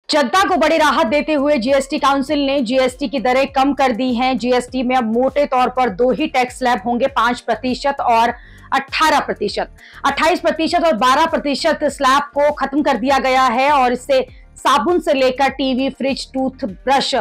जनता को बड़ी राहत देते हुए जीएसटी काउंसिल ने जीएसटी की दरें कम कर दी हैं। जीएसटी में अब मोटे तौर पर दो ही टैक्स स्लैब होंगे, 5% और 18%। 28% और 12% स्लैब को खत्म कर दिया गया है और इससे साबुन से लेकर टीवी, फ्रिज, टूथब्रश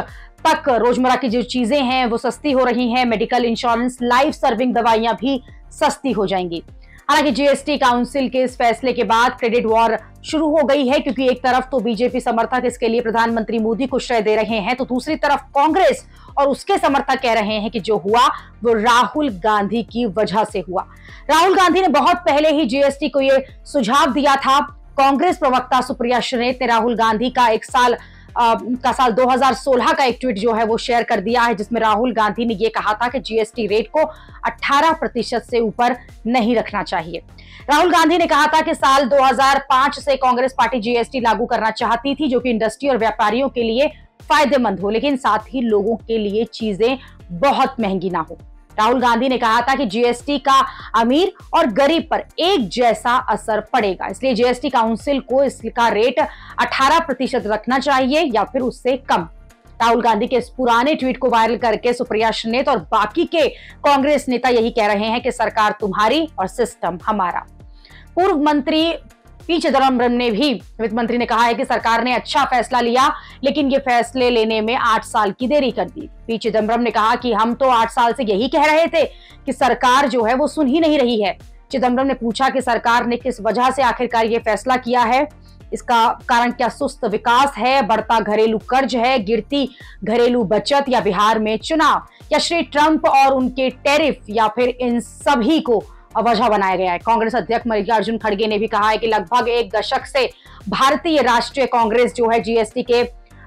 तक रोजमर्रा की जो चीजें हैं वो सस्ती हो रही हैं। मेडिकल इंश्योरेंस, लाइफ सर्विंग दवाइयां भी सस्ती हो जाएंगी। हालांकि जीएसटी काउंसिल के इस फैसले के बाद क्रेडिट वॉर शुरू हो गई है, क्योंकि एक तरफ तो बीजेपी समर्थक इसके लिए प्रधानमंत्री मोदी को श्रेय दे रहे हैं, तो दूसरी तरफ कांग्रेस और उसके समर्थक कह रहे हैं कि जो हुआ वो राहुल गांधी की वजह से हुआ। राहुल गांधी ने बहुत पहले ही जीएसटी को यह सुझाव दिया था। कांग्रेस प्रवक्ता सुप्रिया श्रीनेत ने राहुल गांधी का साल 2016 का एक ट्वीट जो है वो शेयर कर दिया है, जिसमें राहुल गांधी ने यह कहा था कि जीएसटी रेट को 18% से ऊपर नहीं रखना चाहिए। राहुल गांधी ने कहा था कि साल 2005 से कांग्रेस पार्टी जीएसटी लागू करना चाहती थी, जो कि इंडस्ट्री और व्यापारियों के लिए फायदेमंद हो, लेकिन साथ ही लोगों के लिए चीजें बहुत महंगी ना हो। राहुल गांधी ने कहा था कि जीएसटी का अमीर और गरीब पर एक जैसा असर पड़ेगा, इसलिए जीएसटी काउंसिल को इसका रेट 18% रखना चाहिए या फिर उससे कम। राहुल गांधी के इस पुराने ट्वीट को वायरल करके सुप्रिया श्रीनेत और बाकी के कांग्रेस नेता यही कह रहे हैं कि सरकार तुम्हारी और सिस्टम हमारा। पूर्व मंत्री पी चिदम्बरम ने भी, वित्त मंत्री ने कहा है कि सरकार ने अच्छा फैसला लिया, लेकिन ये फैसले लेने में 8 साल की देरी कर दी। पी चिदम्बरम ने कहा कि हम तो 8 साल से यही कह रहे थे कि सरकार जो है वो सुन ही नहीं रही है। चिदम्बरम ने पूछा कि सरकार ने किस वजह से आखिरकार ये फैसला किया है, इसका कारण क्या सुस्त विकास है, बढ़ता घरेलू कर्ज है, गिरती घरेलू बचत, या बिहार में चुनाव, या श्री ट्रंप और उनके टैरिफ, या फिर इन सभी को वजह बनाया गया है। कांग्रेस अध्यक्ष मल्लिकार्जुन खड़गे ने भी कहा है कि लगभग एक दशक से भारतीय राष्ट्रीय कांग्रेस जो है जीएसटी के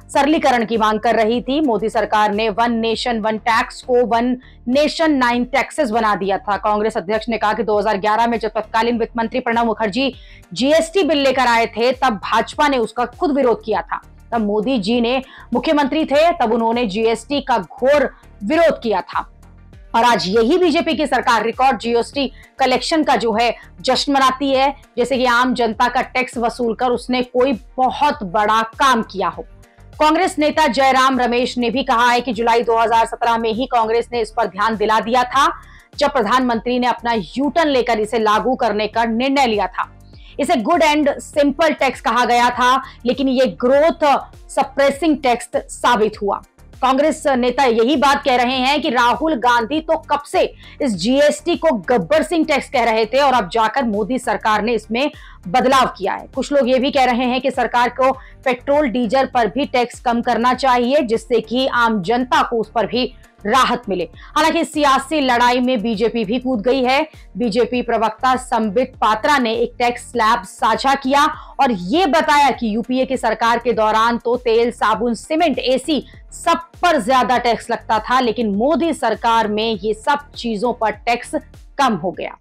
सरलीकरण की मांग कर रही थी। मोदी सरकार ने 1 नेशन 1 टैक्स को 1 नेशन 9 टैक्सेस बना दिया था। कांग्रेस अध्यक्ष ने कहा कि 2011 में जब तत्कालीन वित्त मंत्री प्रणब मुखर्जी जीएसटी बिल लेकर आए थे, तब भाजपा ने उसका खुद विरोध किया था। तब मोदी जी ने मुख्यमंत्री थे, तब उन्होंने जीएसटी का घोर विरोध किया था। और आज यही बीजेपी की सरकार रिकॉर्ड जीएसटी कलेक्शन का जो है जश्न मनाती है, जैसे कि आम जनता का टैक्स वसूल कर उसने कोई बहुत बड़ा काम किया हो। कांग्रेस नेता जयराम रमेश ने भी कहा है कि जुलाई 2017 में ही कांग्रेस ने इस पर ध्यान दिला दिया था, जब प्रधानमंत्री ने अपना यूटर्न लेकर इसे लागू करने का निर्णय लिया था। इसे गुड एंड सिंपल टैक्स कहा गया था, लेकिन ये ग्रोथ सप्रेसिंग टैक्स साबित हुआ। कांग्रेस नेता यही बात कह रहे हैं कि राहुल गांधी तो कब से इस जीएसटी को गब्बर सिंह टैक्स कह रहे थे और अब जाकर मोदी सरकार ने इसमें बदलाव किया है। कुछ लोग ये भी कह रहे हैं कि सरकार को पेट्रोल डीजल पर भी टैक्स कम करना चाहिए, जिससे कि आम जनता को उस पर भी राहत मिले। हालांकि सियासी लड़ाई में बीजेपी भी कूद गई है। बीजेपी प्रवक्ता संबित पात्रा ने एक टैक्स स्लैब साझा किया और ये बताया कि यूपीए की सरकार के दौरान तो तेल, साबुन, सीमेंट, एसी सब पर ज्यादा टैक्स लगता था, लेकिन मोदी सरकार में ये सब चीजों पर टैक्स कम हो गया।